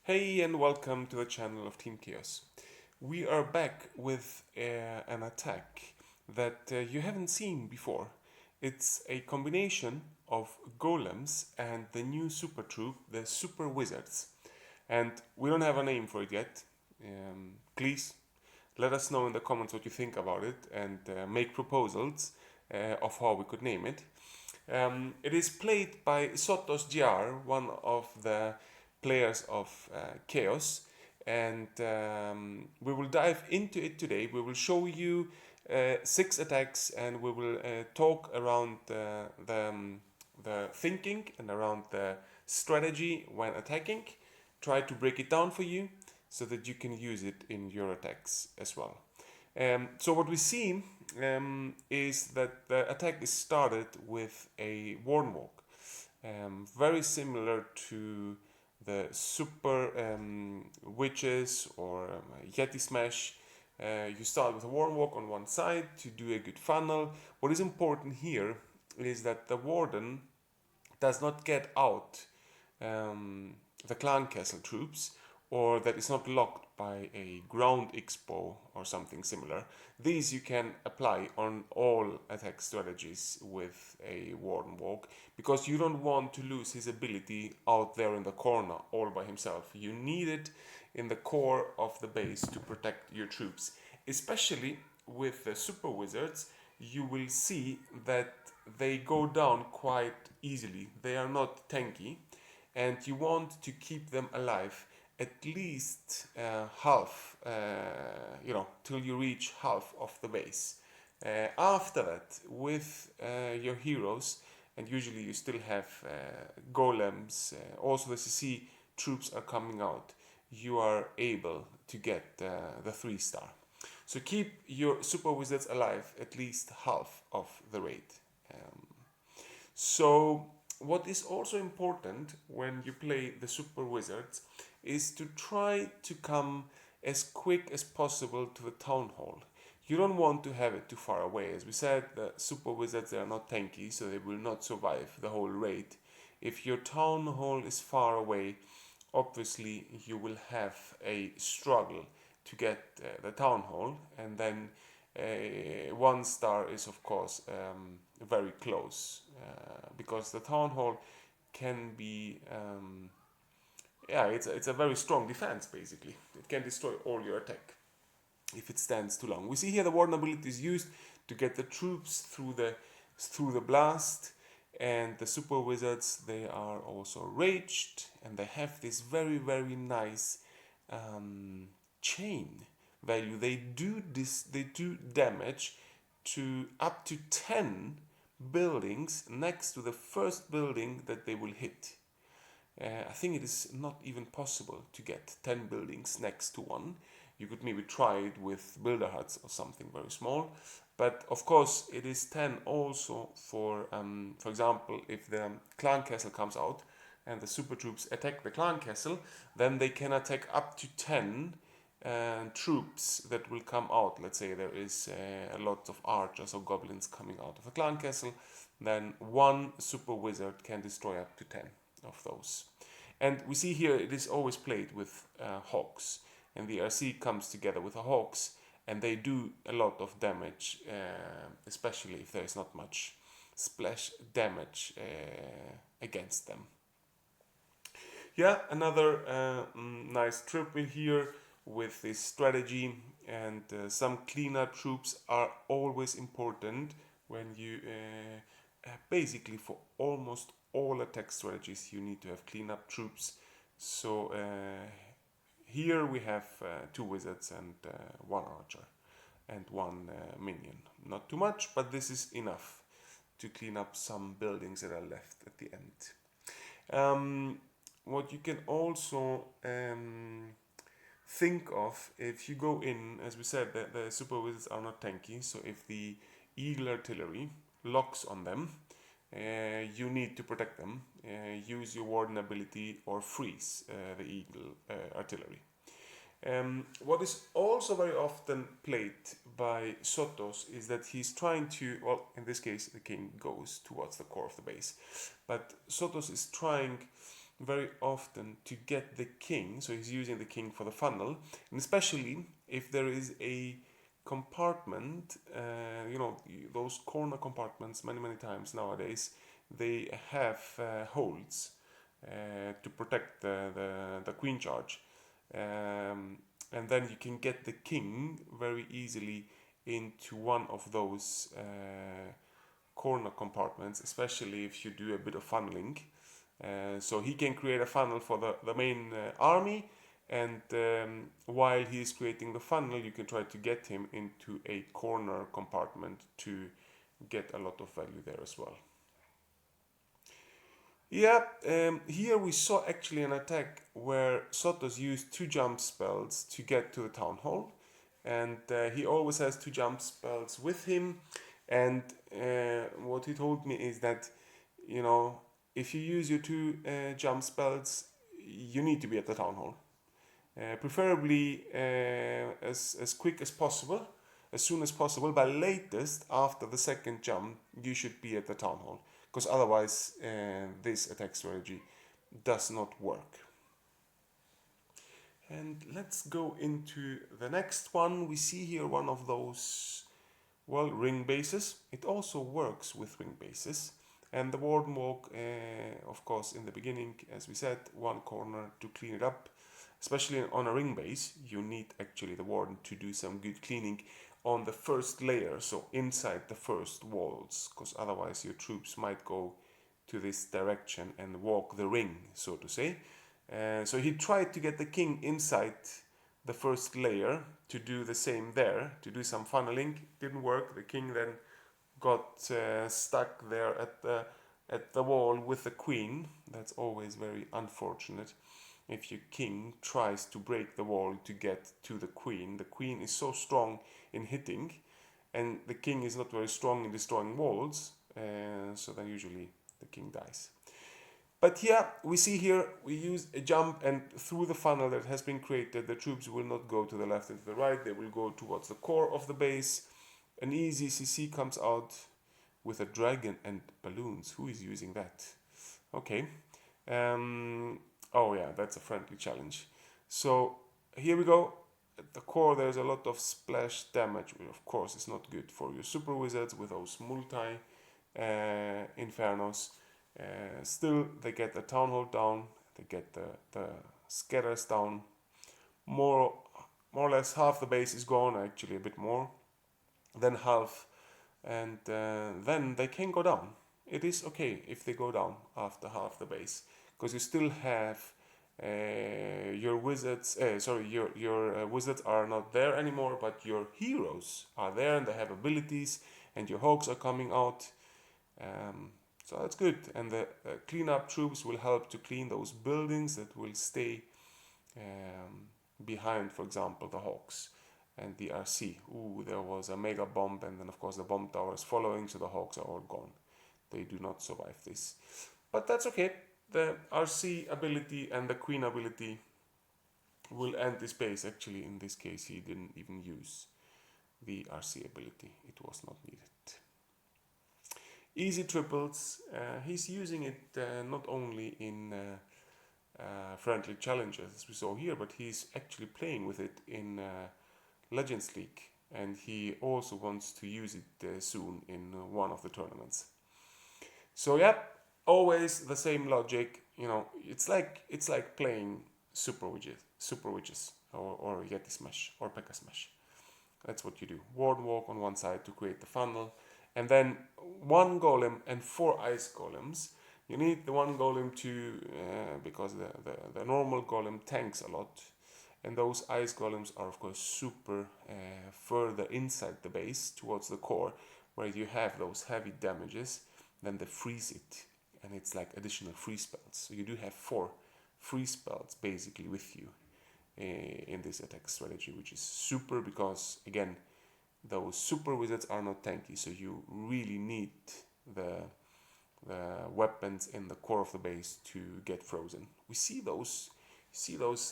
Hey and welcome to the channel of Team Chaos. We are back with an attack that you haven't seen before. It's a combination of golems and the new super troop, the Super Wizards. And we don't have a name for it yet. Please let us know in the comments what you think about it and make proposals of how we could name it. It is played by Sotos Giar, one of the players of Chaos, and we will dive into it today. We will show you 6 attacks, and we will talk around the thinking and around the strategy when attacking. Try to break it down for you so that you can use it in your attacks as well. So what we see is that the attack is started with a Warden Walk, very similar to the Super Witches or Yeti Smash. You start with a Warden Walk on one side to do a good funnel. What is important here is that the Warden does not get out the Clan Castle troops, or that is not locked by a ground expo or something similar. These you can apply on all attack strategies with a Warden Walk, because you don't want to lose his ability out there in the corner all by himself. You need it in the core of the base to protect your troops. Especially with the Super Wizards, you will see that they go down quite easily. They are not tanky, and you want to keep them alive at least half, till you reach half of the base. After that, with your heroes, and usually you still have golems, also the CC troops are coming out, you are able to get the 3-star. So keep your Super Wizards alive at least half of the raid. So what is also important when you play the Super Wizards is to try to come as quick as possible to the Town Hall. You don't want to have it too far away. As we said, the Super Wizards, they are not tanky, so they will not survive the whole raid. If your Town Hall is far away, obviously you will have a struggle to get the Town Hall, and then 1-star is of course very close, because the Town Hall can be it's a very strong defense. Basically it can destroy all your attack if it stands too long. We see here the Warden ability is used to get the troops through the blast, and the Super Wizards, they are also raged, and they have this very very nice chain value. They do damage to up to 10 buildings next to the first building that they will hit. I think it is not even possible to get 10 buildings next to one. You could maybe try it with builder huts or something very small, but of course it is 10 also for example, if the Clan Castle comes out and the super troops attack the Clan Castle, then they can attack up to 10 troops that will come out. Let's say there is a lot of archers or goblins coming out of a Clan Castle, then one Super Wizard can destroy up to 10 of those. And we see here it is always played with hawks, and the RC comes together with the hawks, and they do a lot of damage, especially if there is not much splash damage against them. Yeah, another nice triple here with this strategy, and some cleanup troops are always important when you basically for almost all attack strategies you need to have cleanup troops. So here we have 2 wizards and 1 archer and 1 minion. Not too much, but this is enough to clean up some buildings that are left at the end. What you can also think of, if you go in, as we said, the super wizards are not tanky, so if the eagle artillery locks on them, you need to protect them. Use your warden ability or freeze the eagle artillery. What is also very often played by Sotos is that he's trying to, well, in this case the king goes towards the core of the base, but Sotos is trying very often to get the king. So he's using the king for the funnel, and especially if there is a compartment, those corner compartments many times nowadays, they have holes to protect the queen charge. And then you can get the king very easily into one of those corner compartments, especially if you do a bit of funneling. So he can create a funnel for the main army, and while he is creating the funnel, you can try to get him into a corner compartment to get a lot of value there as well. Yeah, here we saw actually an attack where Sotos used 2 jump spells to get to the town hall, and he always has 2 jump spells with him. And what he told me is that, if you use your 2 jump spells, you need to be at the town hall, preferably as quick as possible, as soon as possible, but latest after the second jump you should be at the town hall, because otherwise this attack strategy does not work. And let's go into the next one. We see here one of those, ring bases. It also works with ring bases. And the Warden Walk, of course, in the beginning, as we said, one corner to clean it up. Especially on a ring base, you need actually the Warden to do some good cleaning on the first layer, so inside the first walls, because otherwise your troops might go to this direction and walk the ring, so to say. So he tried to get the king inside the first layer to do the same there, to do some funneling. Didn't work. The king then got stuck there at the wall with the queen. That's always very unfortunate. If your king tries to break the wall to get to the queen is so strong in hitting, and the king is not very strong in destroying walls, so then usually the king dies. But yeah, we see here we use a jump, and through the funnel that has been created, the troops will not go to the left and to the right, they will go towards the core of the base. An easy CC comes out with a dragon and balloons. Who is using that? Okay. Oh yeah, that's a friendly challenge. So here we go. At the core there's a lot of splash damage, which of course is not good for your super wizards with those multi infernos. Still, they get the town hall down, they get the scatters down. More or less half the base is gone, actually a bit more than half, and then they can go down. It is okay if they go down after half the base, because you still have your wizards. Your wizards are not there anymore, but your heroes are there and they have abilities, and your hawks are coming out. So that's good, and the cleanup troops will help to clean those buildings that will stay behind, for example, the hawks and the RC. Ooh, there was a mega bomb, and then of course the bomb tower is following, so the hawks are all gone. They do not survive this, but that's okay. The RC ability and the queen ability will end this base. Actually, in this case, he didn't even use the RC ability, it was not needed. Easy triples, he's using it not only in friendly challenges as we saw here, but he's actually playing with it in Legends League, and he also wants to use it soon in one of the tournaments. So yeah, always the same logic. It's like playing super witches or Yeti Smash or Pekka Smash. That's what you do. Warden Walk on one side to create the funnel, and then 1 golem and 4 ice golems. You need the 1 golem to because the normal golem tanks a lot, and those ice golems are of course super further inside the base towards the core, where you have those heavy damages. Then they freeze it, and it's like additional free spells. So you do have 4 free spells basically with you in this attack strategy, which is super, because again, those super wizards are not tanky, so you really need the weapons in the core of the base to get frozen. We see those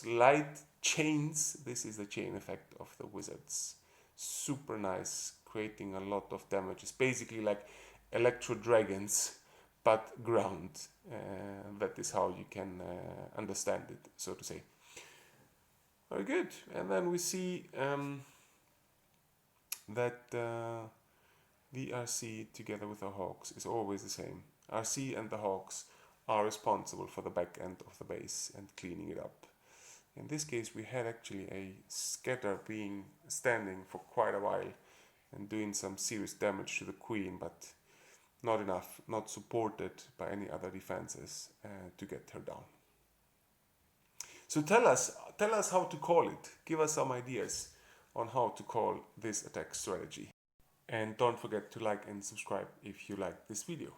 light chains. This is the chain effect of the wizards. Super nice, creating a lot of damage. It's basically like electro dragons, but ground. That is how you can understand it, so to say. Very good. And then we see that the RC together with the Hawks is always the same. RC and the Hawks are responsible for the back end of the base and cleaning it up. In this case, we had actually a scatter being standing for quite a while and doing some serious damage to the queen, but not enough, not supported by any other defenses to get her down. So tell us how to call it. Give us some ideas on how to call this attack strategy. And don't forget to like and subscribe if you like this video.